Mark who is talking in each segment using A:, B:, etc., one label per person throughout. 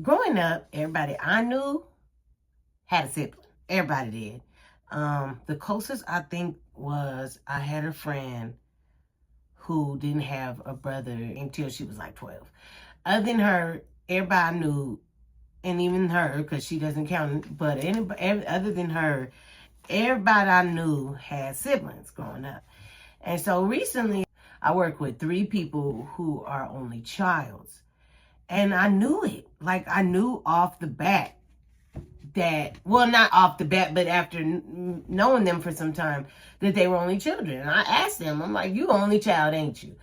A: growing up, everybody I knew had a sibling. Everybody did. The closest I think was I had a friend who didn't have a brother until she was like 12. Other than her, everybody I knew, and even her, because she doesn't count, but anybody, other than her, everybody I knew had siblings growing up. And so recently, I work with 3 people who are only childs. And I knew it. Like, I knew off the bat that, well, not off the bat, but after knowing them for some time, that they were only children. And I asked them, I'm like, you only child, ain't you?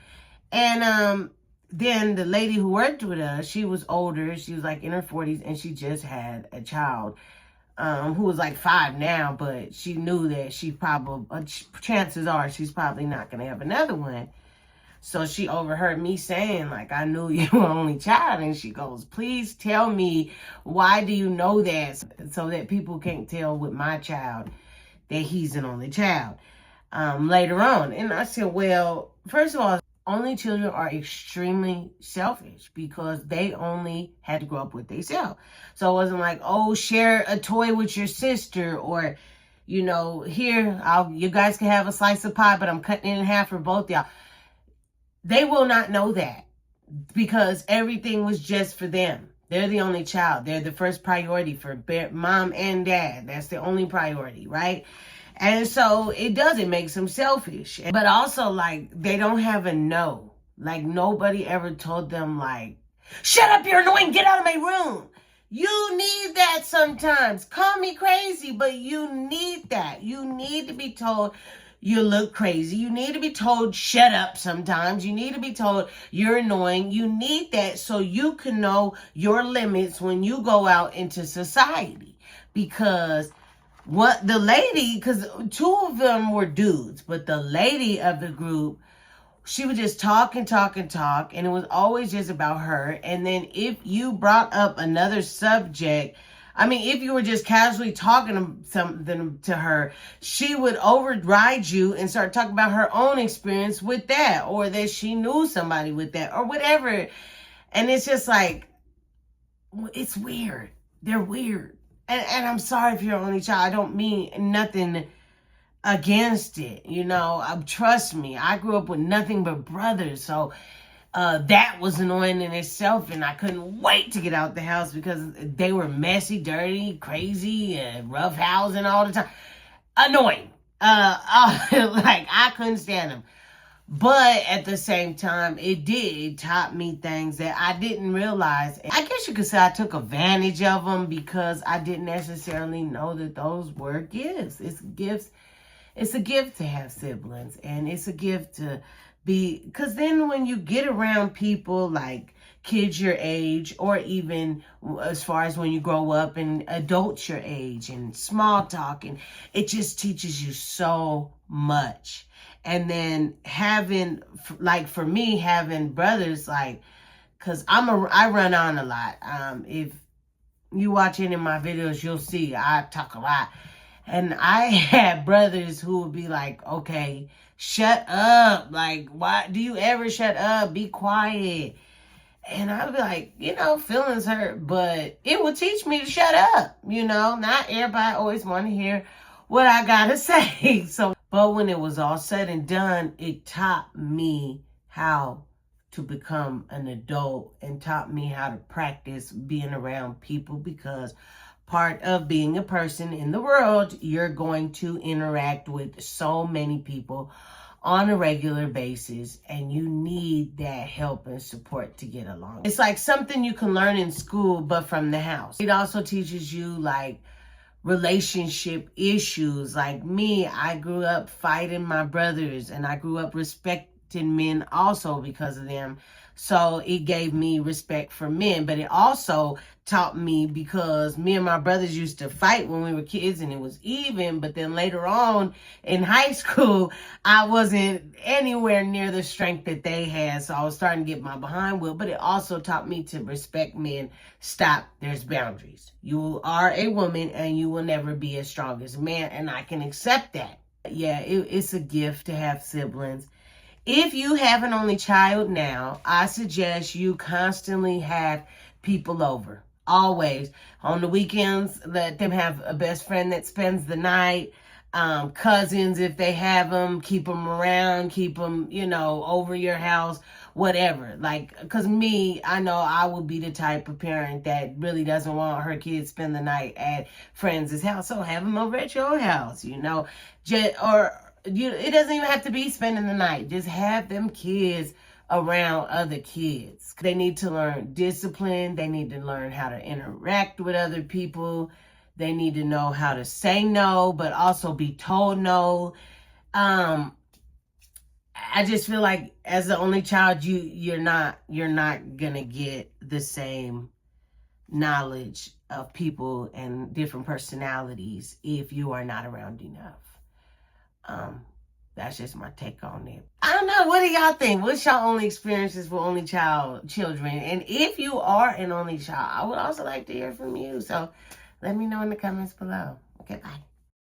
A: And then the lady who worked with us, she was older. She was like in her 40s, and she just had a child who was like 5 now, but she knew that she probably, chances are she's probably not going to have another one. So she overheard me saying, like, I knew you were only child. And she goes, please tell me, why do you know that? So that people can't tell with my child that he's an only child later on. And I said, well, first of all, only children are extremely selfish because they only had to grow up with themselves. So it wasn't like, oh, share a toy with your sister, or, you know, here, you guys can have a slice of pie, but I'm cutting it in half for both y'all. They will not know that because everything was just for them. They're the only child. They're the first priority for mom and dad. That's the only priority, right? And so it makes them selfish. But also, like, they don't have a no. Like, nobody ever told them, like, shut up, you're annoying, get out of my room. You need that sometimes. Call me crazy, but you need that. You need to be told you look crazy. You need to be told, shut up sometimes. You need to be told you're annoying. You need that so you can know your limits when you go out into society. Because what the lady, because 2 of them were dudes, but the lady of the group, she would just talk and talk and talk, and it was always just about her. And then if you brought up another subject, I mean, if you were just casually talking something to her, she would override you and start talking about her own experience with that, or that she knew somebody with that, or whatever. And it's just like, it's weird. They're weird. And I'm sorry if you're an only child. I don't mean nothing against it. You know, trust me, I grew up with nothing but brothers. So that was annoying in itself, and I couldn't wait to get out the house because they were messy, dirty, crazy, roughhousing all the time. Annoying. Like, I couldn't stand them. But at the same time, it taught me things that I didn't realize. I guess you could say I took advantage of them because I didn't necessarily know that those were gifts. It's gifts. It's a gift to have siblings, and it's a gift to because then when you get around people like kids your age, or even as far as when you grow up and adults your age, and small talk, and it just teaches you so much. And then having, like, for me, having brothers, like, because I run on a lot. If you watch any of my videos, you'll see I talk a lot. And I had brothers who would be like, okay, shut up. Like, why do you ever shut up? Be quiet. And I'd be like, you know, feelings hurt, but it would teach me to shut up. You know, not everybody always want to hear what I got to say. So, but when it was all said and done, it taught me how to become an adult and taught me how to practice being around people, because part of being a person in the world, you're going to interact with so many people on a regular basis, and you need that help and support to get along. It's like something you can learn in school, but from the house. It also teaches you, like, relationship issues. Like me, I grew up fighting my brothers, and I grew up respecting men also because of them. So it gave me respect for men, but it also taught me, because me and my brothers used to fight when we were kids and it was even, but then later on in high school, I wasn't anywhere near the strength that they had. So I was starting to get my behind wheel, but it also taught me to respect men. Stop, there's boundaries. You are a woman and you will never be as strong as a man, and I can accept that. Yeah, it's a gift to have siblings. If you have an only child now, I suggest you constantly have people over. Always. On the weekends, let them have a best friend that spends the night. Cousins, if they have them, keep them around, keep them, over your house, whatever. Like, because me, I know I would be the type of parent that really doesn't want her kids spend the night at friends' house. So have them over at your house, it doesn't even have to be spending the night. Just have them kids around other kids. They need to learn discipline. They need to learn how to interact with other people. They need to know how to say no, but also be told no. I just feel like as the only child, you're not gonna get the same knowledge of people and different personalities if you are not around enough. That's just my take on it. I don't know. What do y'all think? What's your only experiences for only children? And if you are an only child, I would also like to hear from you. So let me know in the comments below. Okay, bye.